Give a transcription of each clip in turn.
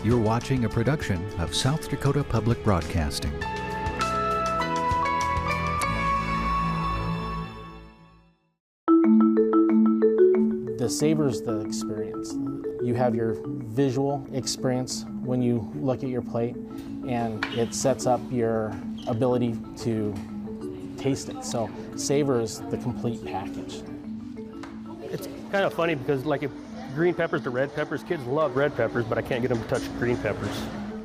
You're watching a production of South Dakota Public Broadcasting. The savors the experience. You have your visual experience when you look at your plate, and it sets up your ability to taste it. So savor is the complete package. It's kind of funny because like if green peppers to red peppers, kids love red peppers, but I can't get them to touch green peppers.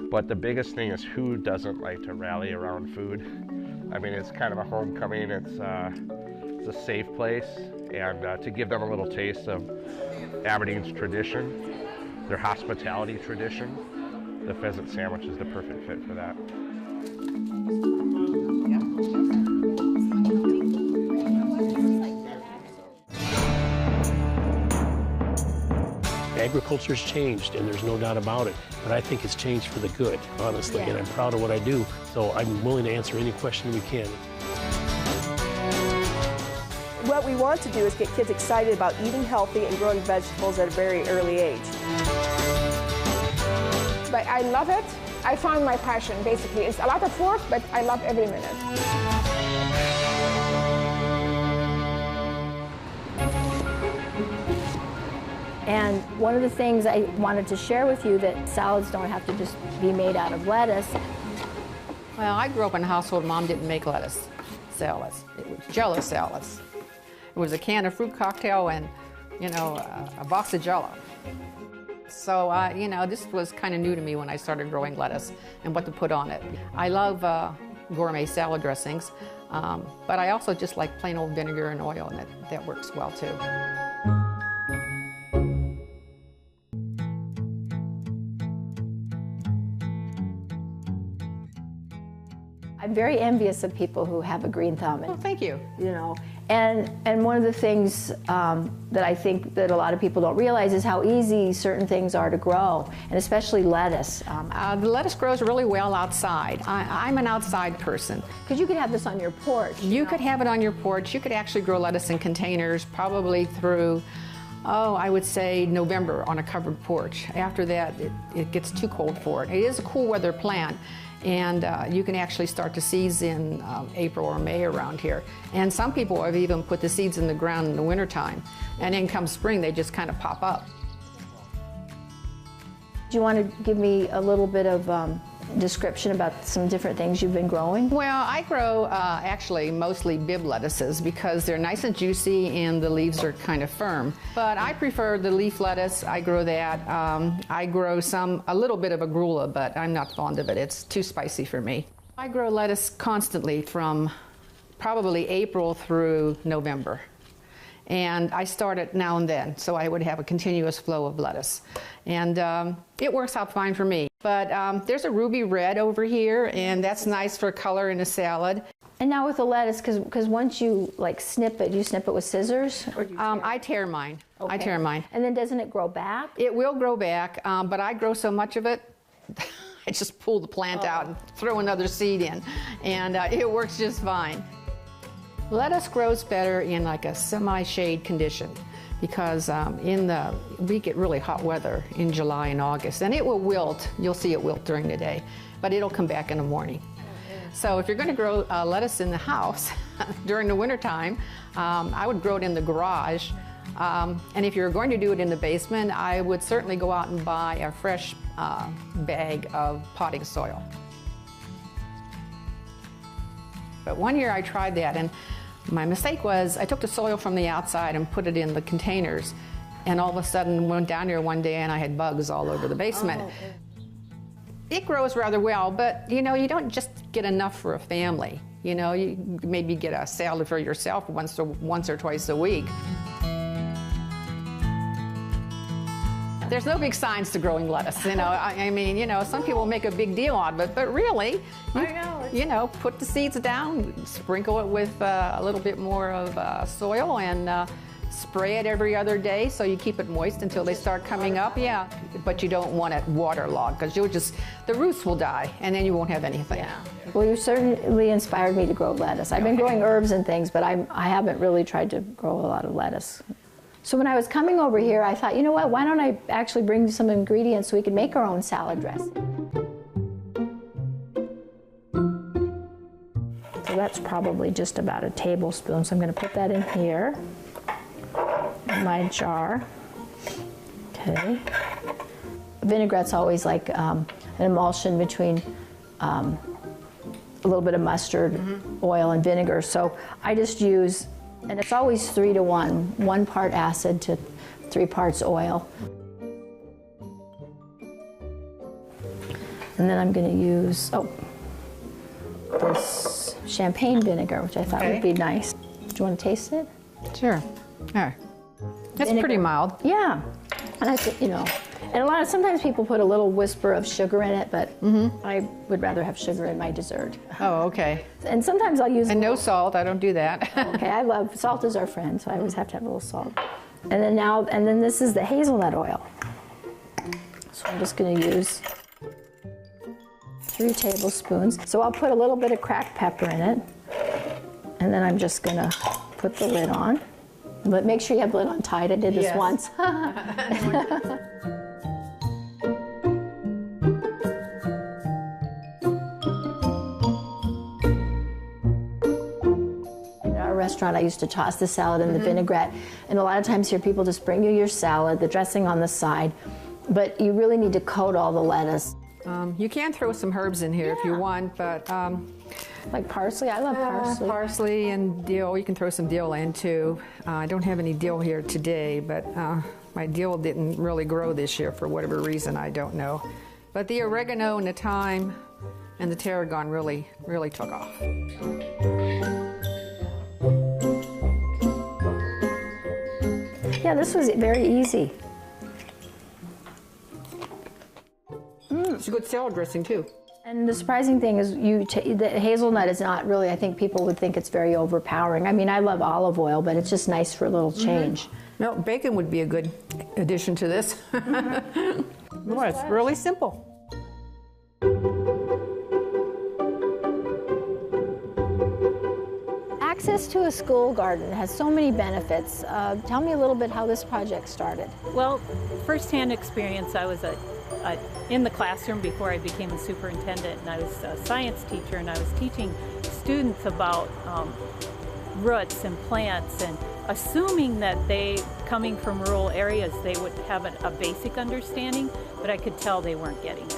But the biggest thing is who doesn't like to rally around food? I mean, it's kind of a homecoming, it's a safe place, and to give them a little taste of Aberdeen's tradition, their hospitality tradition, the pheasant sandwich is the perfect fit for that. Agriculture's changed, and there's no doubt about it, but I think it's changed for the good, honestly, and I'm proud of what I do, so I'm willing to answer any question we can. What we want to do is get kids excited about eating healthy and growing vegetables at a very early age. But I love it. I found my passion, basically. It's a lot of work, but I love every minute. And one of the things I wanted to share with you, that salads don't have to just be made out of lettuce. Well, I grew up in a household Mom didn't make lettuce salads. It was Jell-O salads. It was a can of fruit cocktail and, a box of Jell-O. So, this was kind of new to me when I started growing lettuce and what to put on it. I love gourmet salad dressings, but I also just like plain old vinegar and oil, and that works well too. I'm very envious of people who have a green thumb. Oh, thank you. And one of the things that I think that a lot of people don't realize is how easy certain things are to grow, and especially lettuce. The lettuce grows really well outside. I'm an outside person. Because you could have this on your porch. You could have it on your porch. You could actually grow lettuce in containers probably through, I would say November on a covered porch. After that, it gets too cold for it. It is a cool weather plant. And you can actually start the seeds in April or May around here. And some people have even put the seeds in the ground in the wintertime. And then come spring, they just kind of pop up. Do you want to give me a little bit of description about some different things you've been growing? Well, I grow actually mostly Bibb lettuces because they're nice and juicy and the leaves are kind of firm. But I prefer the leaf lettuce. I grow that. I grow a little bit of arugula, but I'm not fond of it. It's too spicy for me. I grow lettuce constantly from probably April through November. And I start it now and then, so I would have a continuous flow of lettuce. And it works out fine for me. But there's a ruby red over here, and that's nice for color in a salad. And now with the lettuce, because once you snip it, do you snip it with scissors? Or do you I tear mine. Okay. I tear mine. And then doesn't it grow back? It will grow back, but I grow so much of it, I just pull the plant out and throw another seed in, and it works just fine. Lettuce grows better in like a semi-shade condition because we get really hot weather in July and August, and it will wilt. You'll see it wilt during the day, but it'll come back in the morning. So if you're going to grow lettuce in the house during the wintertime, I would grow it in the garage. And if you're going to do it in the basement, I would certainly go out and buy a fresh bag of potting soil. But one year I tried that, and my mistake was I took the soil from the outside and put it in the containers, and all of a sudden went down here one day and I had bugs all over the basement. It grows rather well, but you don't just get enough for a family. You maybe get a salad for yourself once or twice a week. There's no big science to growing lettuce, some people make a big deal out of it, but really, put the seeds down, sprinkle it with a little bit more of soil, and spray it every other day so you keep it moist until they start coming up. Yeah, but you don't want it waterlogged because the roots will die, and then you won't have anything. Yeah. Well, you certainly inspired me to grow lettuce. I've been growing herbs and things, but I haven't really tried to grow a lot of lettuce. So when I was coming over here, I thought, you know what, why don't I actually bring some ingredients so we can make our own salad dressing. So that's probably just about a tablespoon. So I'm going to put that in here, in my jar. Okay. Vinaigrette's always like an emulsion between a little bit of mustard, oil, and vinegar. So I just use, and it's always 3 to 1, 1 part acid to 3 parts oil. And then I'm going to use, this champagne vinegar, which I thought would be nice. Do you want to taste it? Sure. That's pretty mild. Yeah. And I think, you know, and sometimes people put a little whisper of sugar in it, but I would rather have sugar in my dessert. Oh, okay. And sometimes I'll use... And no salt, I don't do that. Okay, I love, salt is our friend, so I always have to have a little salt. And then this is the hazelnut oil. So I'm just gonna use 3 tablespoons. So I'll put a little bit of cracked pepper in it. And then I'm just gonna put the lid on. But make sure you have the lid on tight. I did this once. Restaurant, I used to toss the salad in the vinaigrette, and a lot of times here people just bring you your salad, the dressing on the side, but you really need to coat all the lettuce. You can throw some herbs in here if you want, but like parsley, I love parsley. Parsley and dill, you can throw some dill in too. I don't have any dill here today, but my dill didn't really grow this year for whatever reason, I don't know. But the oregano and the thyme and the tarragon really took off. Yeah, this was very easy. It's a good salad dressing too. And the surprising thing is the hazelnut is not really, I think people would think it's very overpowering. I mean, I love olive oil, but it's just nice for a little change. No, bacon would be a good addition to this. Well, it's really simple. Access to a school garden has so many benefits. Tell me a little bit how this project started. Well, firsthand experience, I was in the classroom before I became a superintendent, and I was a science teacher, and I was teaching students about roots and plants, and assuming that they, coming from rural areas, they would have a basic understanding, but I could tell they weren't getting it.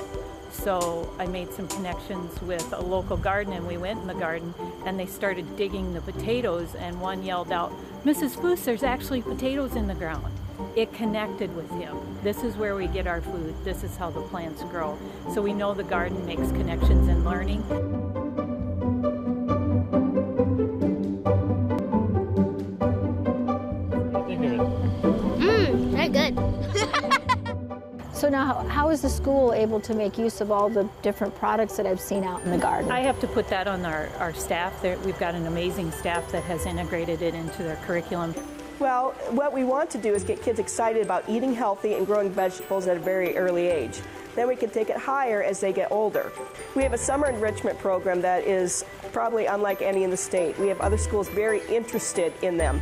So I made some connections with a local garden, and we went in the garden and they started digging the potatoes, and one yelled out, "Mrs. Foose, there's actually potatoes in the ground." It connected with him. This is where we get our food. This is how the plants grow. So we know the garden makes connections in learning. Very good. So now, how is the school able to make use of all the different products that I've seen out in the garden? I have to put that on our staff. We've got an amazing staff that has integrated it into their curriculum. Well, what we want to do is get kids excited about eating healthy and growing vegetables at a very early age. Then we can take it higher as they get older. We have a summer enrichment program that is probably unlike any in the state. We have other schools very interested in them.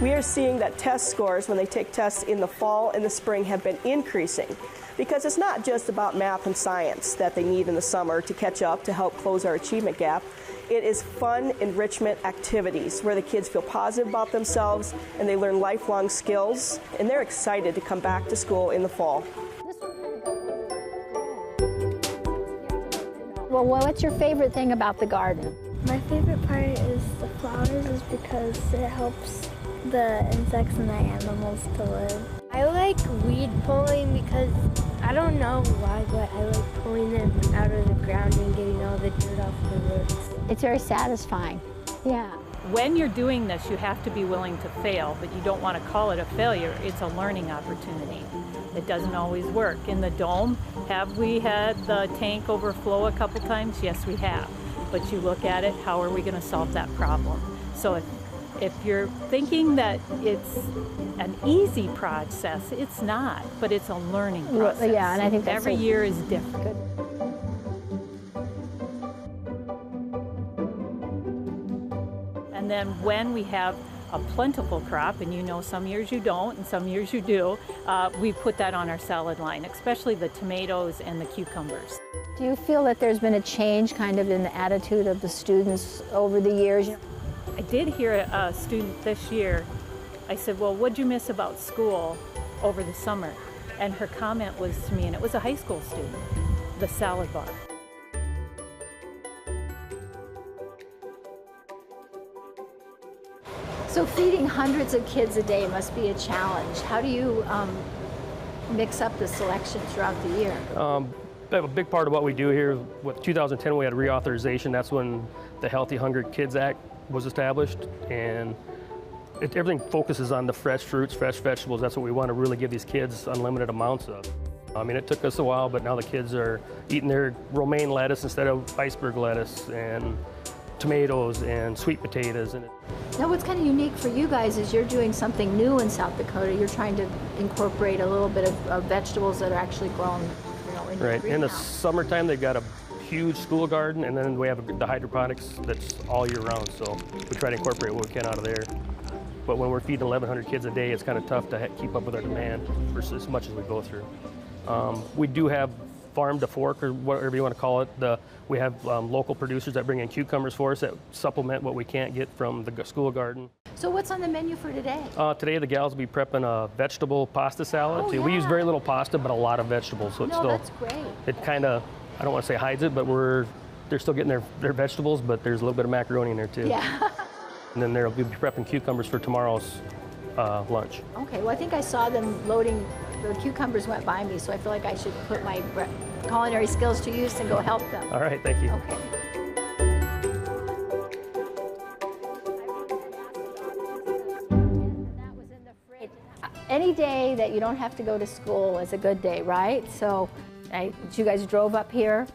We are seeing that test scores, when they take tests in the fall and the spring, have been increasing, because it's not just about math and science that they need in the summer to catch up to help close our achievement gap. It is fun enrichment activities where the kids feel positive about themselves and they learn lifelong skills, and they're excited to come back to school in the fall. Well, what's your favorite thing about the garden? My favorite part is the flowers, is because it helps the insects and the animals to live. I like weed pulling because I don't know why, but I like pulling them out of the ground and getting all the dirt off the roots. It's very satisfying. Yeah. When you're doing this, you have to be willing to fail, but you don't want to call it a failure. It's a learning opportunity. It doesn't always work. In the dome, have we had the tank overflow a couple times? Yes, we have. But you look at it, how are we going to solve that problem? So if you're thinking that it's an easy process, it's not, but it's a learning process. Yeah, and I think that's every year is different. Good. And then when we have a plentiful crop, and you know some years you don't and some years you do, we put that on our salad line, especially the tomatoes and the cucumbers. Do you feel that there's been a change kind of in the attitude of the students over the years? I did hear a student this year, I said, well, what'd you miss about school over the summer? And her comment was to me, and it was a high school student, the salad bar. So feeding hundreds of kids a day must be a challenge. How do you mix up the selection throughout the year? A big part of what we do here, with 2010 we had reauthorization. That's when the Healthy Hungry Kids Act was established, and everything focuses on the fresh fruits, fresh vegetables. That's what we want to really give these kids unlimited amounts of. I mean, it took us a while, but now the kids are eating their romaine lettuce instead of iceberg lettuce, and tomatoes and sweet potatoes. Now what's kind of unique for you guys is you're doing something new in South Dakota. You're trying to incorporate a little bit of vegetables that are actually grown, you know, in your greenhouse. In the summertime, they've got a huge school garden, and then we have the hydroponics that's all year round, so we try to incorporate what we can out of there. But when we're feeding 1,100 kids a day, it's kind of tough to keep up with our demand versus as much as we go through. We do have farm to fork, or whatever you want to call it. We have local producers that bring in cucumbers for us that supplement what we can't get from the school garden. So what's on the menu for today? Today the gals will be prepping a vegetable pasta salad. Oh, yeah. We use very little pasta, but a lot of vegetables. So it's still, that's great. It kind of, I don't want to say hides it, but they're still getting their vegetables, but there's a little bit of macaroni in there too. Yeah. And then they'll be prepping cucumbers for tomorrow's lunch. Okay, well I think I saw them loading, the cucumbers went by me, so I feel like I should put my culinary skills to use and go help them. All right, thank you. Okay. Any day that you don't have to go to school is a good day, right? So you guys drove up here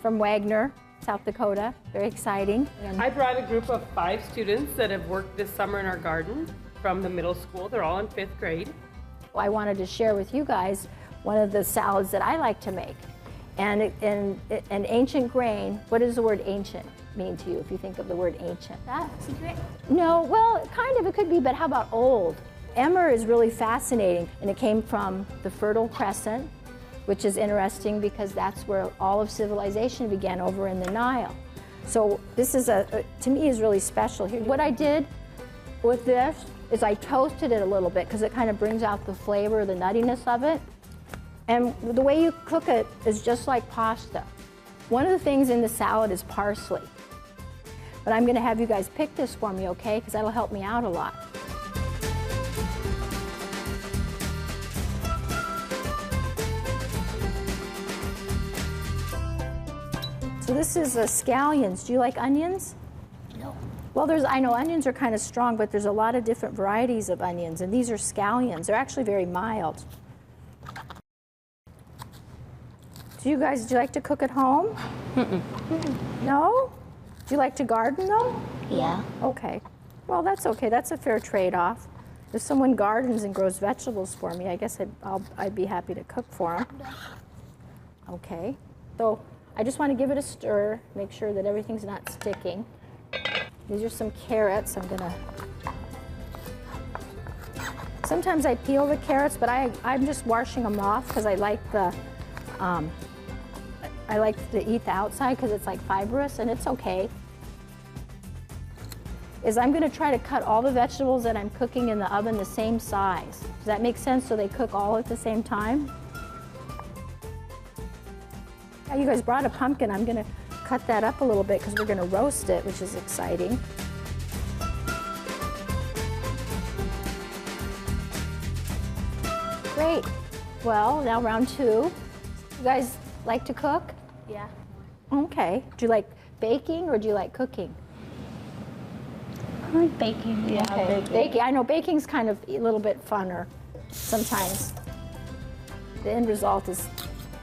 from Wagner, South Dakota. Very exciting. I brought a group of 5 students that have worked this summer in our garden from the middle school. They're all in 5th grade. I wanted to share with you guys one of the salads that I like to make. And an ancient grain, what does the word ancient mean to you if you think of the word ancient? Secret? No, well, kind of, it could be, but how about old? Emmer is really fascinating, and it came from the Fertile Crescent, which is interesting because that's where all of civilization began, over in the Nile. So this is to me is really special here. What I did with this is I toasted it a little bit because it kind of brings out the flavor, the nuttiness of it. And the way you cook it is just like pasta. One of the things in the salad is parsley. But I'm going to have you guys pick this for me, okay? Because that'll help me out a lot. So this is scallions. Do you like onions? No. Well, I know onions are kind of strong, but there's a lot of different varieties of onions, and these are scallions. They're actually very mild. Do you like to cook at home? No? Do you like to garden though? Yeah. Okay. Well, that's okay. That's a fair trade-off. If someone gardens and grows vegetables for me, I guess I'd be happy to cook for them. Okay. So I just want to give it a stir, make sure that everything's not sticking. These are some carrots. Sometimes I peel the carrots, but I'm just washing them off because I like to eat the outside because it's like fibrous, and it's okay. I'm going to try to cut all the vegetables that I'm cooking in the oven the same size. Does that make sense, so they cook all at the same time? Yeah, you guys brought a pumpkin. I'm going to cut that up a little bit because we're going to roast it, which is exciting. Great. Well, now round 2. You guys like to cook? Yeah. Okay. Do you like baking or do you like cooking? I like baking. Yeah, okay. Baking. I know baking's kind of a little bit funner sometimes. The end result is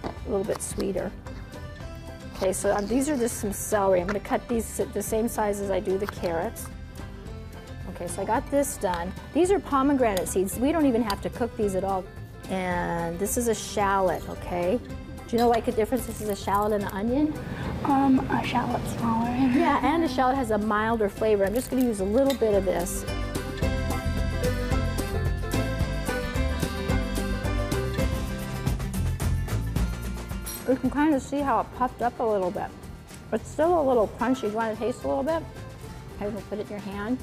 a little bit sweeter. Okay, so these are just some celery. I'm going to cut these the same size as I do the carrots. Okay, so I got this done. These are pomegranate seeds. We don't even have to cook these at all. And this is a shallot, okay? Do you know like a difference? This is a shallot and an onion? A shallot's smaller. Yeah, and a shallot has a milder flavor. I'm just going to use a little bit of this. You can kind of see how it puffed up a little bit. It's still a little crunchy. Do you want to taste a little bit? Okay, we'll put it in your hand.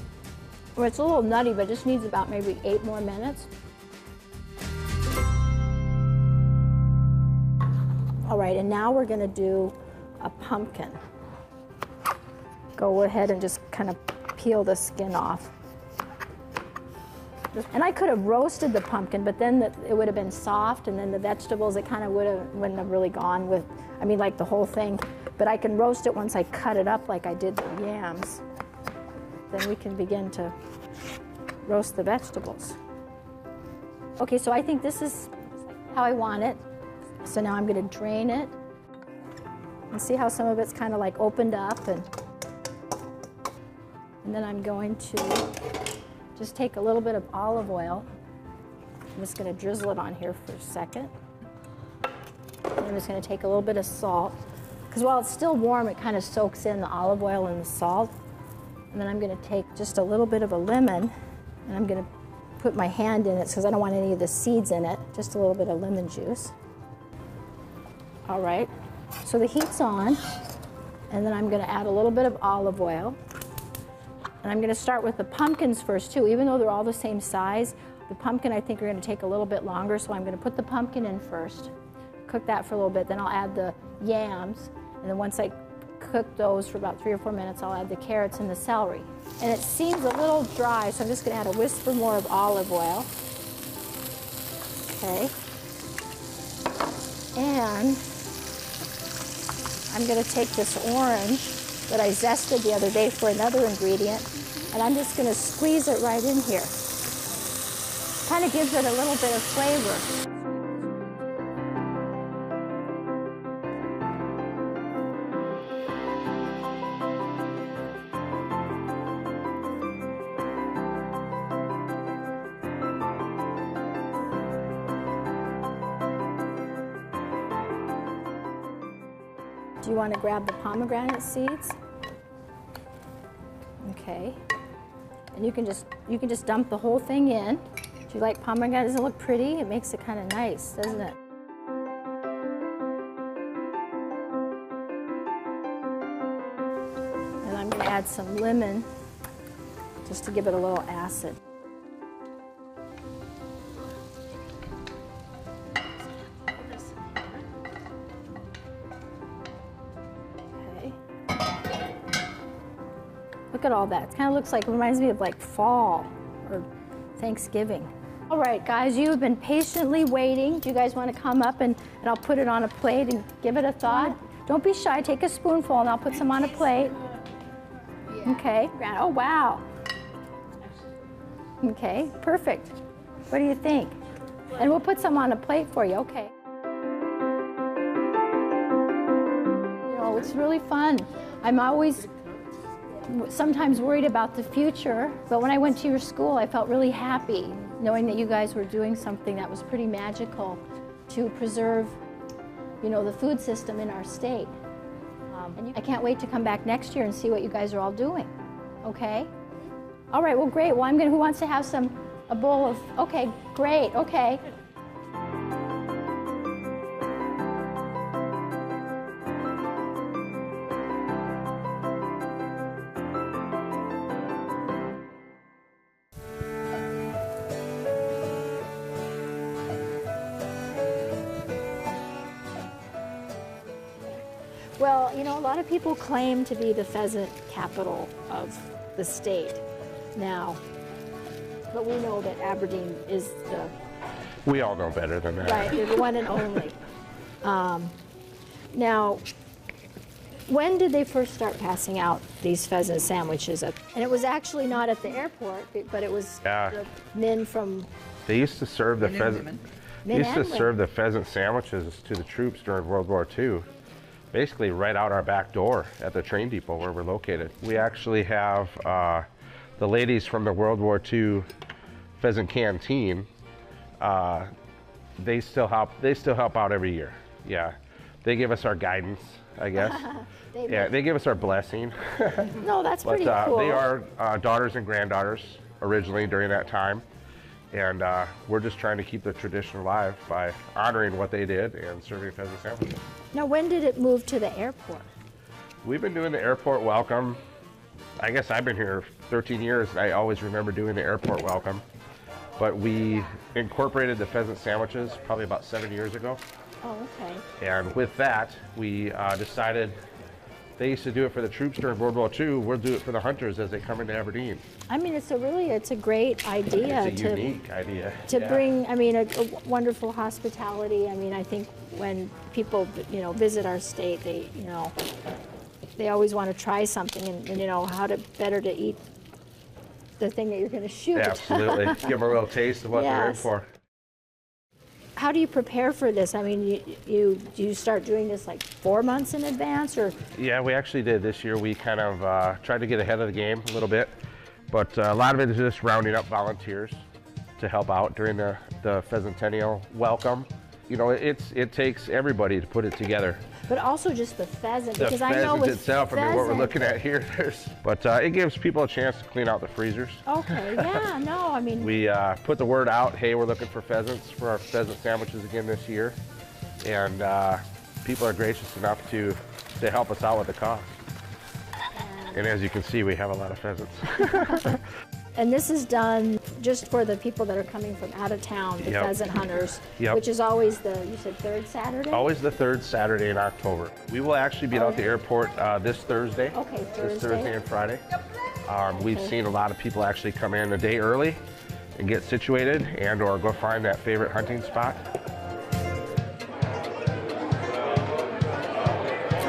Well, it's a little nutty, but it just needs about maybe 8 more minutes. All right, and now we're going to do a pumpkin. Go ahead and just kind of peel the skin off. And I could have roasted the pumpkin, but then it would have been soft, and then the vegetables, it kind of wouldn't have really gone with, I mean, like the whole thing. But I can roast it once I cut it up like I did the yams. Then we can begin to roast the vegetables. Okay, so I think this is how I want it. So now I'm going to drain it. And see how some of it's kind of like opened up, and then I'm going to just take a little bit of olive oil. I'm just going to drizzle it on here for a second. And I'm just going to take a little bit of salt, because while it's still warm, it kind of soaks in the olive oil and the salt. And then I'm going to take just a little bit of a lemon, and I'm going to put my hand in it because I don't want any of the seeds in it. Just a little bit of lemon juice. All right, so the heat's on, and then I'm going to add a little bit of olive oil. And I'm going to start with the pumpkins first too. Even though they're all the same size, the pumpkin I think are going to take a little bit longer, so I'm going to put the pumpkin in first, cook that for a little bit, then I'll add the yams, and then once I cook those for about 3 or 4 minutes, I'll add the carrots and the celery. And it seems a little dry, so I'm just going to add a whisper more of olive oil. Okay. And I'm going to take this orange that I zested the other day for another ingredient, and I'm just going to squeeze it right in here. Kind of gives it a little bit of flavor. Do you want to grab the pomegranate seeds? Okay. And you can just dump the whole thing in. Do you like pomegranate? Doesn't it look pretty? It makes it kind of nice, doesn't it? And I'm going to add some lemon just to give it a little acid. Look at all that. It kind of looks like, it reminds me of like fall or Thanksgiving. All right, guys, you have been patiently waiting. Do you guys want to come up and I'll put it on a plate and give it a thought? Don't be shy. Take a spoonful and I'll put some on a plate. Okay. Oh, wow. Okay, perfect. What do you think? And we'll put some on a plate for you. Okay. You know, it's really fun. I'm always sometimes worried about the future, but when I went to your school, I felt really happy knowing that you guys were doing something that was pretty magical to preserve, you know, the food system in our state. And I can't wait to come back next year and see what you guys are all doing. Okay? All right, well, great. Well, who wants to have a bowl of, okay, great, okay. Well, you know, a lot of people claim to be the pheasant capital of the state now, but we know that Aberdeen is the... We all know better than that. Right, the one and only. Now, when did they first start passing out these pheasant sandwiches? And it was actually not at the airport, but it was the men from... They used to serve the pheasant. They used to serve the pheasant sandwiches to the troops during World War II. Basically right out our back door at the train depot where we're located. We actually have the ladies from the World War II Pheasant Canteen. They still help out every year. Yeah, they give us our guidance, I guess. They give us our blessing. No, that's pretty cool. They are daughters and granddaughters originally during that time, And we're just trying to keep the tradition alive by honoring what they did and serving pheasant sandwiches. Now, when did it move to the airport? We've been doing the airport welcome. I guess I've been here 13 years, and I always remember doing the airport welcome. But we incorporated the pheasant sandwiches probably about 7 years ago. Oh, okay. And with that, we decided they used to do it for the troops during World War II. We'll do it for the hunters as they come into Aberdeen. I mean, it's a great idea. It's a unique idea. To bring, I mean, a wonderful hospitality. I mean, I think when people, visit our state, they always want to try something and how better to eat the thing that you're going to shoot. Absolutely. Give them a real taste of what they're in for. How do you prepare for this? I mean, do you start doing this like 4 months in advance, or? Yeah, we actually did this year. We kind of tried to get ahead of the game a little bit, but a lot of it is just rounding up volunteers to help out during the Pheasantennial welcome. It takes everybody to put it together. But also just the pheasant, the because pheasant I know with itself, pheasant, I mean, what we're looking at here, but it gives people a chance to clean out the freezers. Okay, yeah, no, I mean. We put the word out, hey, we're looking for pheasants for our pheasant sandwiches again this year. And people are gracious enough to help us out with the cost. And as you can see, we have a lot of pheasants. And this is done just for the people that are coming from out of town, the pheasant hunters, which is always you said third Saturday? Always the third Saturday in October. We will actually be out at the airport this Thursday. Okay, Thursday. This Thursday and Friday. We've seen a lot of people actually come in a day early and get situated or go find that favorite hunting spot.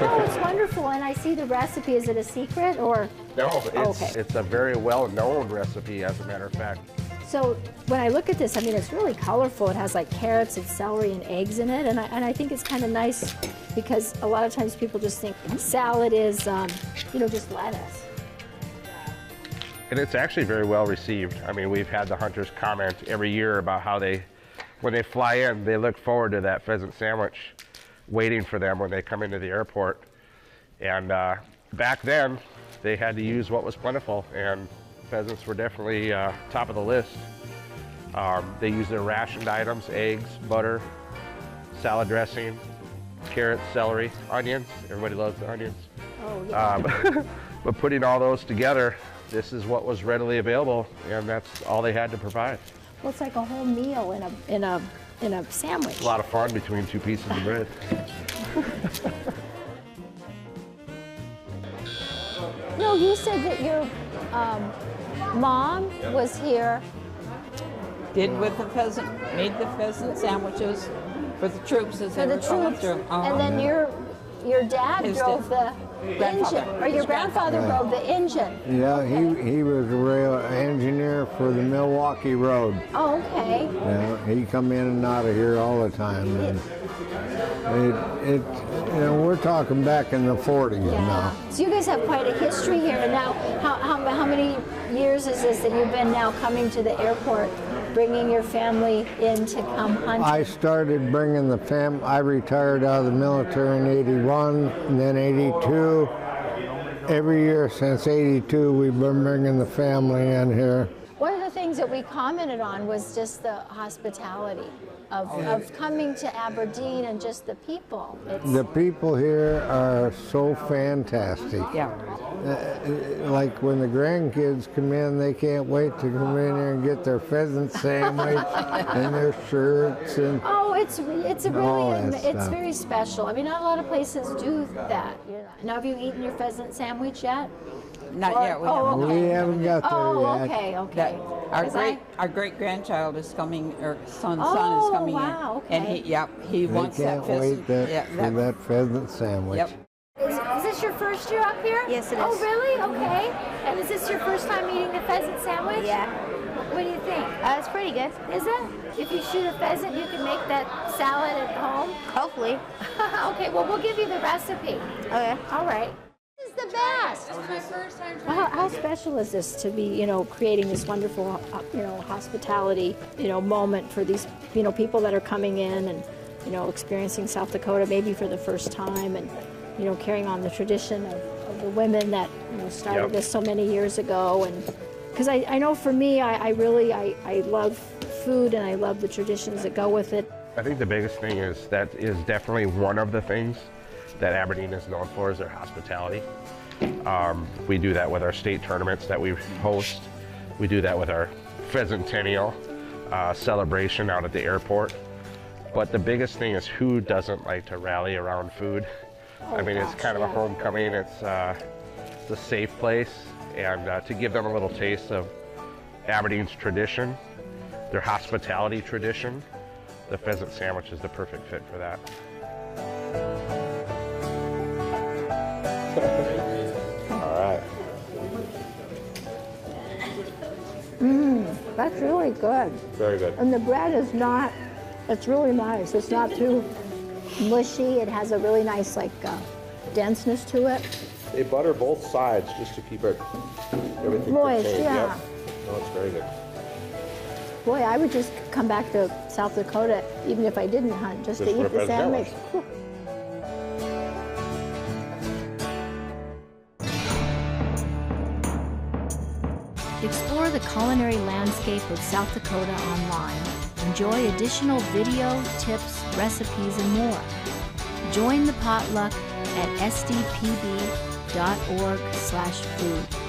Oh, it's wonderful, and I see the recipe. Is it a secret, or? No, it's a very well-known recipe, as a matter of fact. So when I look at this, I mean, it's really colorful. It has like carrots and celery and eggs in it, and I think it's kind of nice because a lot of times people just think salad is, just lettuce. And it's actually very well received. I mean, we've had the hunters comment every year about how when they fly in, they look forward to that pheasant sandwich waiting for them when they come into the airport. And back then, they had to use what was plentiful, and pheasants were definitely top of the list. They used their rationed items, eggs, butter, salad dressing, carrots, celery, onions. Everybody loves the onions. Oh, yeah. But putting all those together, this is what was readily available, and that's all they had to provide. Well, it's like a whole meal in a sandwich. It's a lot of fun between two pieces of bread. No, you said that your mom was here. Made the pheasant sandwiches for the troops as they were going through. And then your dad drove the engine, or your grandfather drove the engine. Yeah, he was a rail engineer for the Milwaukee Road. Oh, okay. Yeah, he come in and out of here all the time. And we're talking back in the 40s now. So you guys have quite a history here. And now, how many years is this that you've been now coming to the airport, bringing your family in to come hunting? I started bringing the family. I retired out of the military in 81, and then 82. Every year since 82, we've been bringing the family in here. One of the things that we commented on was just the hospitality of coming to Aberdeen and just the people. The people here are so fantastic. Yeah. Like when the grandkids come in, they can't wait to come in here and get their pheasant sandwich and their shirts and. Oh, it's very special. I mean, not a lot of places do that. Now, have you eaten your pheasant sandwich yet? Not yet. We haven't got there yet. Okay. Our great grandchild is coming, or son is coming in, and he wants that pheasant. They can't wait for that pheasant sandwich. Yep. Is this your first year up here? Yes, it is. Oh, really? Okay. And is this your first time eating the pheasant sandwich? Yeah. What do you think? It's pretty good. Is it? If you shoot a pheasant, you can make that salad at home? Hopefully. Okay, well, we'll give you the recipe. Okay. All right. This is the best. This is my first time Well, how special is this to be, creating this wonderful, hospitality, moment for these, people that are coming in and, experiencing South Dakota maybe for the first time, and, carrying on the tradition of the women that, started this so many years ago. And because I know for me, I love food and I love the traditions that go with it. I think the biggest thing is that is definitely one of the things that Aberdeen is known for is their hospitality. We do that with our state tournaments that we host. We do that with our Pheasantennial celebration out at the airport. But the biggest thing is who doesn't like to rally around food? I mean, it's kind of a homecoming. It's a safe place, and to give them a little taste of Aberdeen's tradition, their hospitality tradition, the pheasant sandwich is the perfect fit for that. All right. That's really good. Very good. And the bread is not, it's really nice. It's not too mushy. It has a really nice denseness to it. They butter both sides just to keep everything Moist, contained. yeah. Yep. No, it's very good. Boy, I would just come back to South Dakota, even if I didn't hunt, just to eat the sandwich. Explore the culinary landscape of South Dakota online. Enjoy additional video, tips, recipes, and more. Join the potluck at sdpb.org/food.